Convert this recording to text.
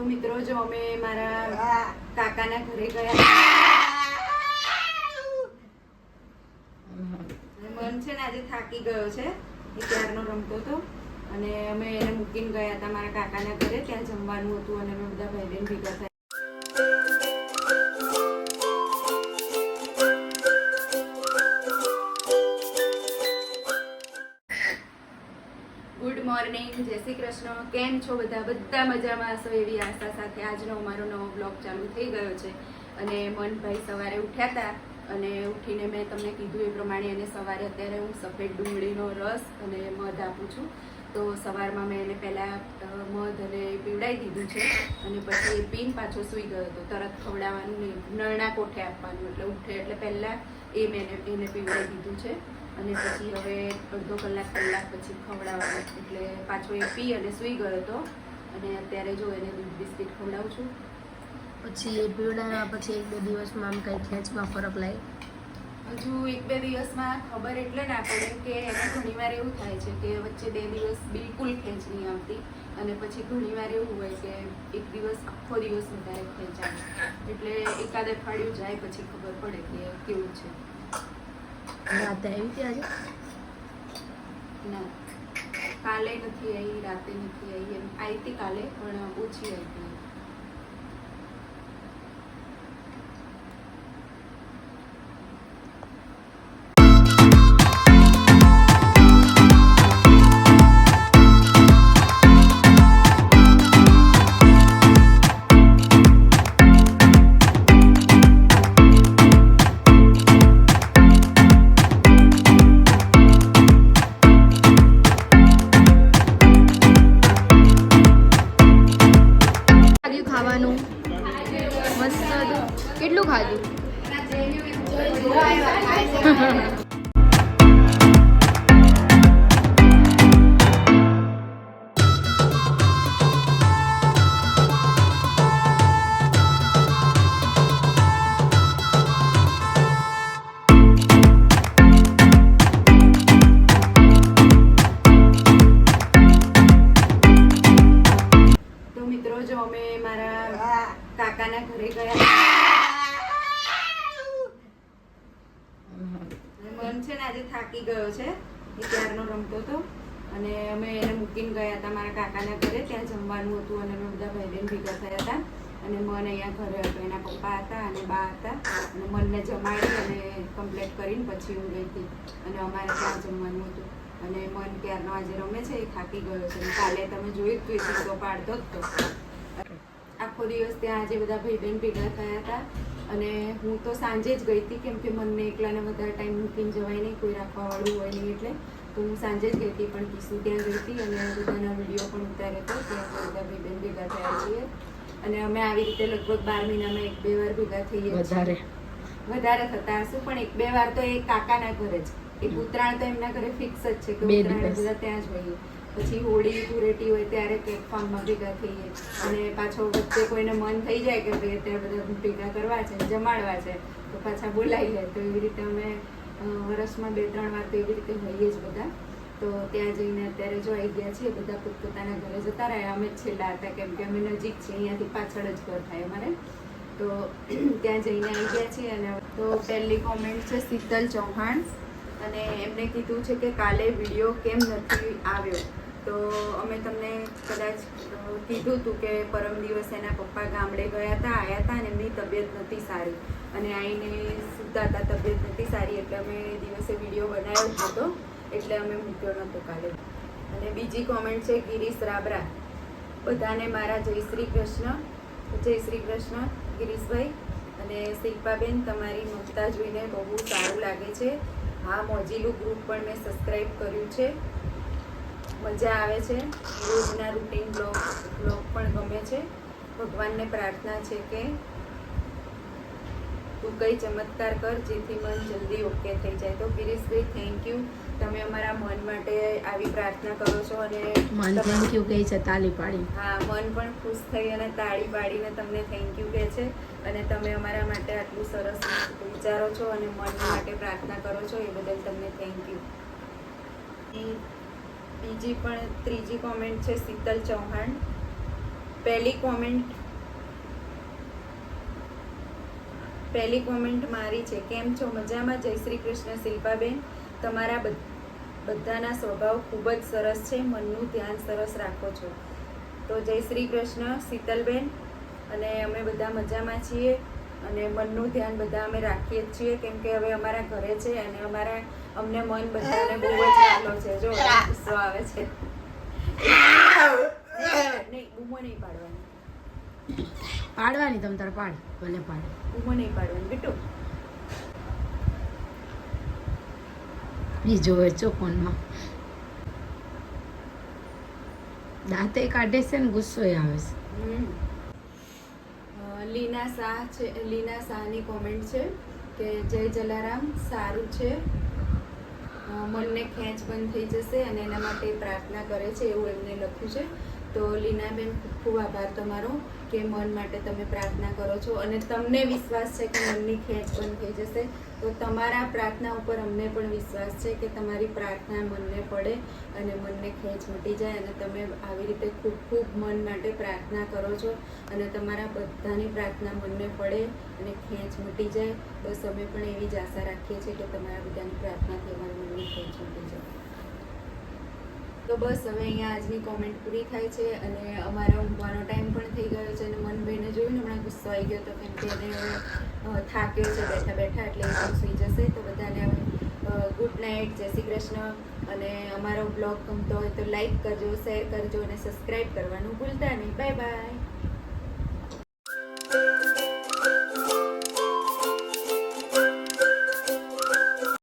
મિત્રો જો અમે મારા કાકાના ઘરે ગયા મન છે ને આજે થાકી ગયો છે એ ક્યારનો રમતો હતો અને અમે એને મૂકીને ગયા હતા મારા કાકાના ઘરે ત્યાં જમવાનું હતું અને અમે બધા ભાઈ બહેન ભેગા થયા ગુડ મોર્નિંગ જય શ્રી કૃષ્ણ કેમ છો બધા મજામાં હશો એવી આશા સાથે આજનો અમારો નવો બ્લોગ ચાલુ થઈ ગયો છે અને મનભાઈ સવારે ઉઠ્યા હતા અને ઉઠીને મેં તમને કીધું એ પ્રમાણે એને સવારે અત્યારે હું સફેદ ડુંગળીનો રસ અને મધ આપું છું તો સવારમાં મેં એને પહેલાં મધ અને પીવડાવી દીધું છે અને પછી એ પીને પાછો સૂઈ ગયો હતો તરત ખવડાવવાનું નહીં નળના કોઠે આપવાનું એટલે ઉઠે એટલે પહેલાં એ મેં એને પીવડાવી દીધું છે અને પછી હવે અડધો કલાક પછી ખવડાવવાનું એટલે પાછો એ પી અને સૂઈ ગયો હતો અને અત્યારે જો એને દૂધ બિસ્કિટ ખવડાવું છું પછી એ પીવડાવ્યા પછી 1-2 દિવસમાં આમ કંઈ ખેંચમાં ફરક લાગે હજુ 1-2 દિવસમાં ખબર એટલે ના પડે કે એને ઘણીવાર એવું થાય છે કે વચ્ચે 2 દિવસ બિલકુલ ખેંચ નહીં આવતી અને પછી ઘણીવાર એવું હોય કે એક દિવસ આખો દિવસ વધારે ખેંચ આવે એટલે એકાદ અઠવાડિયું જાય પછી ખબર પડે કે કેવું છે રાતે આવી હતી આજે ના કાલે નથી આવી રાતે નથી આવી એમ આવી હતી કાલે પણ ઓછી આવી હતી કેટલું ખાધું તો મિત્રો જો અમે મારા કાકાના ઘરે ગયા મન છે ને આજે થાકી ગયો છે એ ક્યારનો રમતો હતો અને અમે એને મૂકીને ગયા હતા મારા કાકાના ઘરે ત્યાં જમવાનું હતું અને અમે બધા ભાઈ બહેન ભેગા થયા હતા અને મન અહીંયા ઘરે હતો એના પપ્પા હતા અને બા હતા અને મનને જમાડી અને કમ્પ્લીટ કરીને પછી હું ગઈ હતી અને અમારે ત્યાં જમવાનું હતું અને મન ક્યારનો આજે રમે છે એ થાકી ગયો છે કાલે તમે જોયું જ તો એ પાડતો જ તો આખો દિવસ ત્યાં આજે બધા ભાઈ બહેન ભેગા થયા હતા અને હું તો સાંજે જ ગઈ હતી કેમ કે મને એકલાને વધારે ટાઈમ મૂકીને જવાય નહીં કોઈ રાખવાવાળું હોય નહીં એટલે તો હું સાંજે જ ગઈ હતી પણ કિસ્સુ ત્યાં ગઈ હતી અને બધાના વિડીયો પણ ઉતાર્યો હતો ત્યાં બધા ભાઈ બહેન ભેગા થયા છીએ અને અમે આવી રીતે લગભગ 12 મહિનામાં 1-2 વાર ભેગા થઈએ વધારે થતા હશું પણ 1-2 વાર તો એ કાકાના ઘરે જ એક ઉત્તરાયણ તો એમના ઘરે ફિક્સ જ છે કે ઉત્તરાયણ બધા ત્યાં જ હોઈએ પછી હોળી ધૂળેટી હોય ત્યારે પ્લેટફોર્મમાં ભેગા થઈએ અને પાછો વચ્ચે કોઈને મન થઈ જાય કે ભાઈ અત્યારે બધા ભેગા કરવા છે જમાડવા છે તો પાછા બોલાવી લે તો એવી રીતે અમે વર્ષમાં 2-3 વાર તો એવી રીતે હોઈએ જ બધા તો ત્યાં જઈને અત્યારે જો આવી ગયા છીએ બધા પોતપોતાના ઘરે જતા રહ્યા અમે જ છેલ્લા હતા કેમ કે અમે નજીક છીએ અહીંયાથી પાછળ જ ઘર થાય અમારે તો ત્યાં જઈને આવી ગયા છીએ અને તો પહેલી કોમેન્ટ છે શીતલ ચૌહાણ અને એમને કીધું છે કે કાલે વિડીયો કેમ નથી આવ્યો તો અમે તમને કદાચ કીધું હતું કે પરમ દિવસ એના પપ્પા ગામડે ગયા હતા આવ્યા હતા અને એમની તબિયત નથી સારી અને આવીને સૂતા હતા તબિયત નથી સારી એટલે અમે એ દિવસે વિડીયો બનાવ્યો જ હતો એટલે અમે મૂક્યો નહોતો કાલે અને બીજી કોમેન્ટ છે ગિરીશ રાબરા બધાને મારા જય શ્રી કૃષ્ણ ગિરીશભાઈ અને શિલ્પાબેન તમારી મમતા જોઈને બહુ સારું લાગે છે હા મોજીલું ગ્રુપ પણ મેં સબસ્ક્રાઈબ કર્યું છે મજા આવે છે રોજના રૂટીન બ્લોગ પણ ગમે છે ભગવાનને પ્રાર્થના છે કે તું કંઈ ચમત્કાર કર જેથી મન જલ્દી ઓકે થઈ જાય તો ગિરીશભાઈ થેન્ક યુ તમે અમારા મન માટે આવી પ્રાર્થના કરો છો અને મન થેન્ક યુ કહે છે તાળી પાડી હા મન પણ ખુશ થઈ અને તાળી પાડીને તમને થેન્ક યુ કહે છે અને તમે અમારા માટે આટલું સરસ વિચારો છો અને મન માટે પ્રાર્થના કરો છો એ બદલ તમને થેન્ક યુ બીજી પણ ત્રીજી કોમેન્ટ છે શીતલ ચૌહાણ પહેલી કોમેન્ટ મારી છે, કેમ છો? મજામાં? જય શ્રી કૃષ્ણ શિલ્પાબેન. તમારા બધાના સ્વભાવ ખૂબ જ સરસ છે, મનનું ધ્યાન સરસ રાખો છો. તો જય શ્રી કૃષ્ણ શીતલબેન. અને અમે બધા મજામાં છીએ અને મનનું ધ્યાન બધા અમે રાખીએ જ છીએ, કેમ કે હવે અમારા ઘરે છે અને અમને મન બધાને બહુ જ વાલો છે. જો ગુસ્સો આવે છે. નહીં, બૂમો નહીં પાડવાની તમ તાર પાડ, ભલે પાડ. બૂમો નહીં પાડવાની બેટો. ઈ જોવે છો ફોનમાં. દાંતે કાઢે છે ને ગુસ્સો આવે છે. લીના શાહની કોમેન્ટ છે કે જય જલારામ, સારું છે, મનને ખેંચ બંધ થઈ જશે અને એના માટે પ્રાર્થના કરે છે, એવું એમને લખ્યું છે. તો લીનાબેન, ખૂબ ખૂબ આભાર તમારો કે મન માટે તમે પ્રાર્થના કરો છો અને તમને વિશ્વાસ છે કે મનની ખેંચ બંધ થઈ જશે. તો તમારા પ્રાર્થના ઉપર અમને પણ વિશ્વાસ છે કે તમારી પ્રાર્થના મનને પડે અને મનને ખેંચ મટી જાય અને તમે આવી રીતે ખૂબ ખૂબ મન માટે પ્રાર્થના કરો છો અને તમારા બધાની પ્રાર્થના મનને પડે અને ખેંચ મટી જાય. બસ અમે પણ એવી જ આશા રાખીએ છીએ કે તમારા બધાની પ્રાર્થનાથી અમારા મનની ખેંચ મટી જાય. તો બસ હવે અહીંયા આજની કોમેન્ટ પૂરી થાય છે અને અમારો ઊંઘવાનો ટાઈમ પણ થઈ ગયો છે અને મનભાઈને જોઈને હમણાં ગુસ્સો આવી ગયો હતો, કેમ કે એને હવે થાક્યો છે બેઠા બેઠા, એટલે એ પણ સૂઈ જશે. તો બધાને હવે ગુડ નાઇટ, જય શ્રી કૃષ્ણ. અને અમારો બ્લોગ ગમતો હોય તો લાઈક કરજો, શેર કરજો અને સબસ્ક્રાઈબ કરવાનું ભૂલતા નહીં. Bye bye.